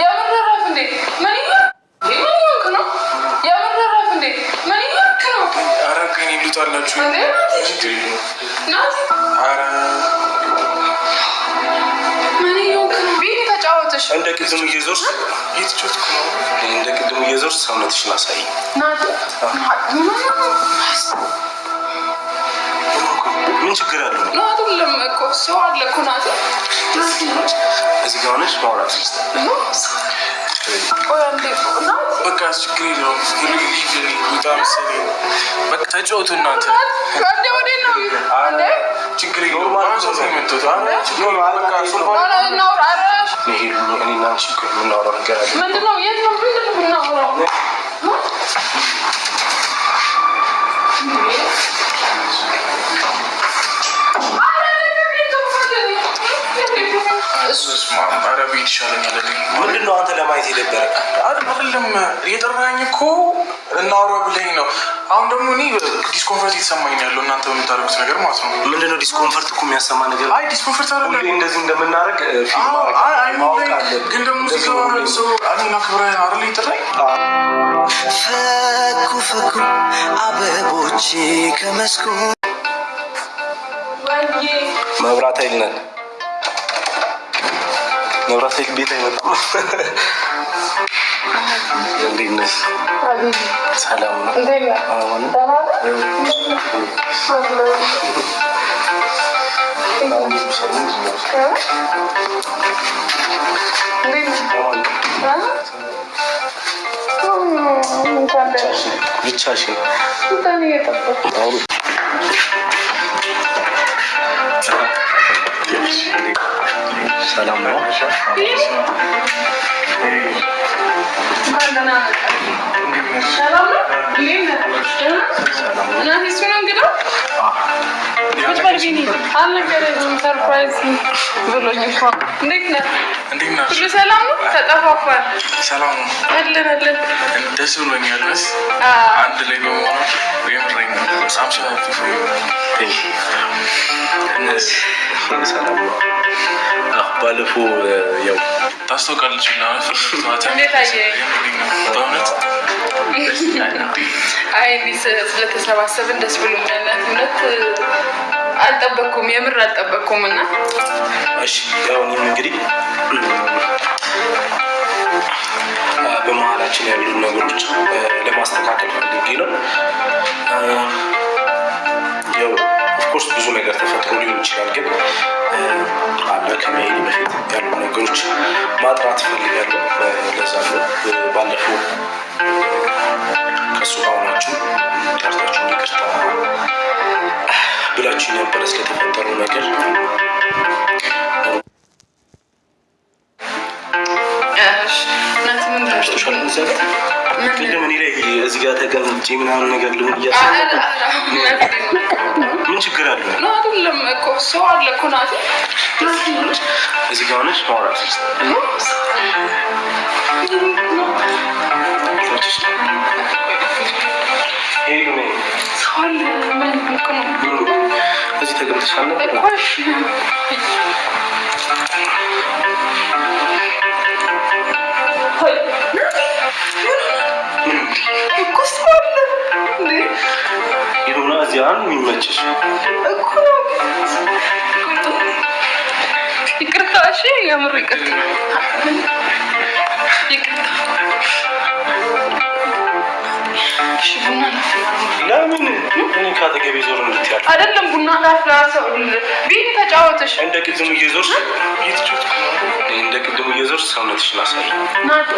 የምረራፍ እንዴ ምን ይሆንክ ነው? የምረራፍ እንዴ ምን ይሆንክ ነው? ኧረ ከእኔ ልውጣላችሁ እንዴ ናቲ ኧረ ምን ይሆንክ ነው? ቢኒ ተጫወተሽ እንደ ቅድሙ እየዞርሽ እየተጫወትኩ ነው። እንደ ቅድሙ እየዞርሽ ሰውነትሽን አሳይ ናቲ። ምን ችግር አለው? አይደለም እኮ ሰው አለ እኮ ናቲ። እዚህ ጋር ሆነሽ ማውራት በቃ ችግር የለውም። በጣም በቃ ተጫወቱ እናንተ። ችግር የለውም። እኔና ችግር የምናወራው ነገር አለ። ምንድን ነው? የት ነው የምናወራው? ኧረ ቤት ይሻለኛል። ምንድን ነው አንተ ለማየት የደበረ? አይደለም የጠራኸኝ እኮ እናውራ ብለኝ ነው። አሁን ደግሞ እኔ ዲስኮንፈርት እየተሰማኝ ነው ያለው እናንተ በምታደርጉት ነገር ማለት ነው። ምንድን ነው ዲስኮንፈርት? እኮ የሚያሰማ ነገር አይ ዲስኮንፈርት አይደለም። እንደዚህ እንደምናደርግ ግን ደግሞ ሰው እኔና ክብረህን አይደል ይጠራኝ። ፈኩ ፈኩ አበቦች ከመስኩ መብራት ኃይል ነን። መብራት ኃይል ቤት አይመጣም። እንዴት ነሽ? ሰላም ነው? ብቻሽን ሰላም ነው? ሰላም ነው? ሰርፕራይዝ ብሎኝ እኮ እንዴት ነህ? ሁሉ ሰላም ነው? ተጠፋፋን። ሰላም ነው? አለን አለን። ደስ ብሎኛል። አንድ ላይ በመሆኑ የምረኝ በጣም ሰላም ነው? ባለፈው ያው ታስታውቃለች እና እንዴት አየኸኝ? በእውነት አይ ስለተሰባሰብን ደስ ብሎኛል። እውነት አልጠበቅኩም፣ የምር አልጠበቅኩም። እና እሺ ያው እኔም እንግዲህ በመሀላችን ያሉ ነገሮች ለማስተካከል ፈልጌ ነው። ያው ኦፍኮርስ ብዙ ነገር ተፈጥሮ ሊሆን ይችላል፣ ግን አለ ከመሄድ በፊት ያሉ ነገሮች ማጥራት ፈልጋለሁ። ለዛ ነው ባለፈው ከሱ ጋር ሆናችሁ ጠርታችሁ ይቅርታ ብላችሁ ነበር ስለተፈጠረው ነገር። ቅድም እኔ ላይ እዚህ ጋር ተቀምጬ ምናምን ነገር ልሙን ምን ችግር አለ? አይደለም እኮ ሰው አለ እኮ ናቲ። እዚህ ጋር ሆነሽ ማውራት እዚህ ተቀምጠሻል ይሁና እዚህ አንድ የሚመችሽ ይቅርታ። እሺ የምር ይቅርታ ይቅርታ። እሺ ቡና ለምን እኔ ካጠገቤ ዞር እንድትያል አይደለም። ቡና ላፍላ ሰው ቢኒ ተጫወተሽ እንደ ቅድሙ እየዞርሽ እንደ ቅድሙ እየዞርሽ ሰውነትሽን አሳይ ናት።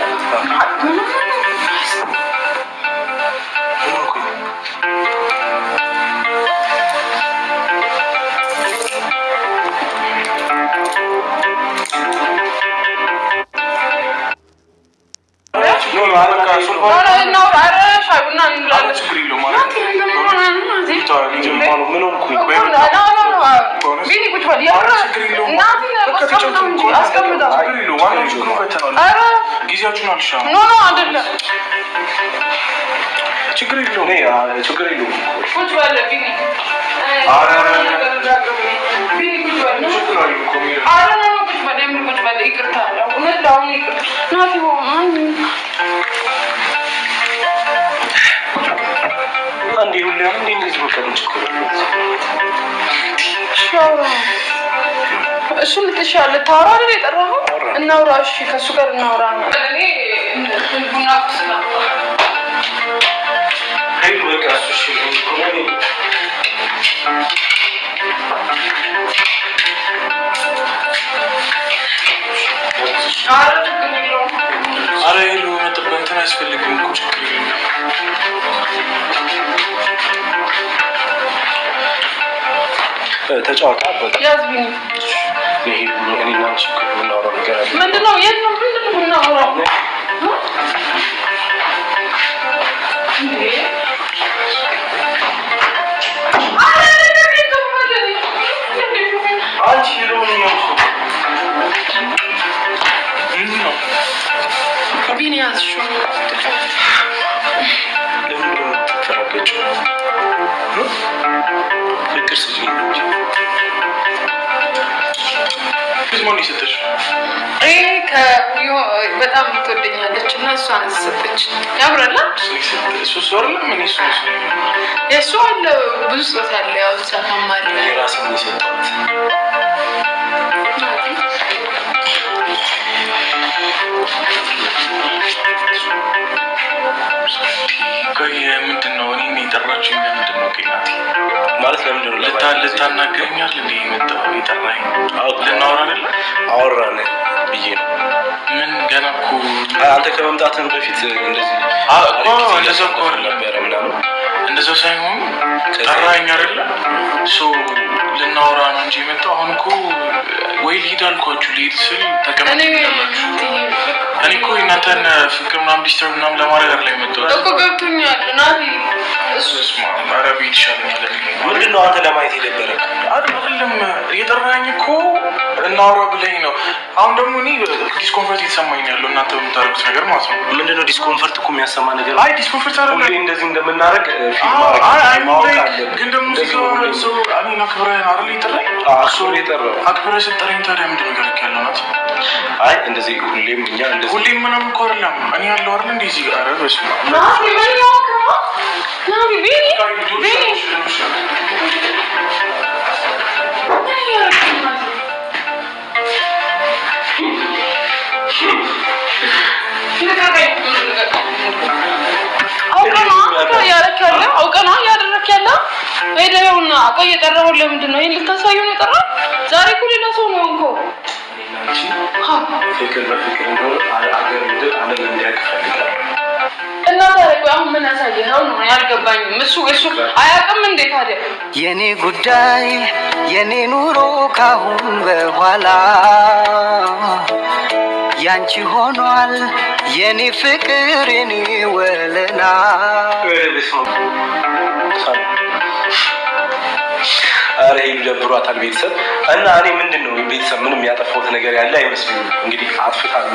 ጊዜያችሁን አልሻም። ኖ አይደለም ችግር የለውም። ችግር የለውም። ቁጭ በል ቢኒ። ቢኒ ቁጭ በል። ቁጭ በል ይቅርታ እውነት ለአሁኑ ይቅርታ ናፊ አንዴ ሁሌ አንዴ እንደዚህ በቀን ችግር እሱ ልትሻለ ታወራ አይደል የጠራኸው? እናውራ እሺ፣ ከእሱ ጋር እናውራ ነው። እኔ ቡና ቁስና አይ በቃ እሱ አረ ሄሎ መጠበቅ እንትን አያስፈልግም እኮ ችግር የለም። ተጫወታ ያዝብኝ። ይሄ እኔና አንቺ የምናወራው ነገር አለ። ምንድን ነው? የት ነው የምናወራው? ቢኒያስ ፍቅር ስጪኝ እንጂ ማን ይሰጥሽ? በጣም ትወደኛለች እና እሷን ሰጠች። ያምራል። እሱ ሶርል ምን እሱ የእሱ አለ ብዙ ስጦታ አለ። ያው ጻፋማል የራስን ይሰጣት ምንድን ነው? እኔ የጠራችኝ ለምንድን ነው? ቄናት ማለት ለምንድን ነው? ልታናገረኛል እንዴ? የመጣው የጠራኝ ልናወራ አይደለ? አወራን ብዬ ነው። ምን ገና እኮ አንተ ከመምጣትህ በፊት እንደዚህ እንደዛ እኮ ነበረ ምናምን እንደዛ ሳይሆን ጠራኝ አይደለ? ልናወራ ነው እንጂ የመጣው አሁን እኮ ወይ ልሂድ አልኳችሁ። ልሂድ ስል ተቀምጣላችሁ። እኔ እኮ እናንተን ፍቅር ምናምን ዲስተርብ ምናምን ለማድረግ አይደለም የመጣሁት እኮ ገብቶኛል። ናቲ እሱስማ ኧረ ቤት ይሻለኛል። ምንድን ነው አንተ ለማየት የነበረ አይደለም የጠራኝ እኮ እናውራ ብለኝ ነው። አሁን ደግሞ እኔ ዲስኮንፈርት የተሰማኝ ነው ያለው እናንተ በምታደርጉት ነገር ማለት ነው። ምንድን ነው ዲስኮንፈርት እኮ የሚያሰማ ነገር? አይ ዲስኮንፈርት አይደለም ሁሌ እንደዚህ እንደምናደርግ ግን ደግሞ ሰው እኔን አክብረህ አይደል የጠራኝ? አክብረህ ስጠራኝ ታዲያ ምንድን ነው ያልክ ያለው ናት? አይ እንደዚህ ሁሌም እኛ እንደዚህ ሁሌም ምንም እኮ አይደለም። እኔ ያለው አይደል እንደዚህ ኧረ በስመ አብ ናቲ ምን ያውቅ ነው? ናቲ ቢኒ አውቀና እያደረክ ያለ ሄደውና አቆ እየጠራሁ ለምንድን ነው? ይሄን ልታሳየው ነው የጠራው? ዛሬ እኮ ሌላ ሰው ነው እንኮ ፍቅር በፍቅር እንደሆነ አገር ምድር ዓለም እንዲያውቅ እፈልጋለሁ። እና ታዲያ አሁን ምን ያሳየኸው ነው ያልገባኝም። እሱ አያውቅም እንዴ ታዲያ? የኔ ጉዳይ የኔ ኑሮ ካሁን በኋላ ያንቺ ሆኗል የኔ ፍቅር የኔ ወለላ። አረ ይሄ ደብሯታል ቤተሰብ እና እኔ ምንድን ነው ቤተሰብ ምንም ያጠፋሁት ነገር ያለ አይመስለኝም። እንግዲህ አጥፍታል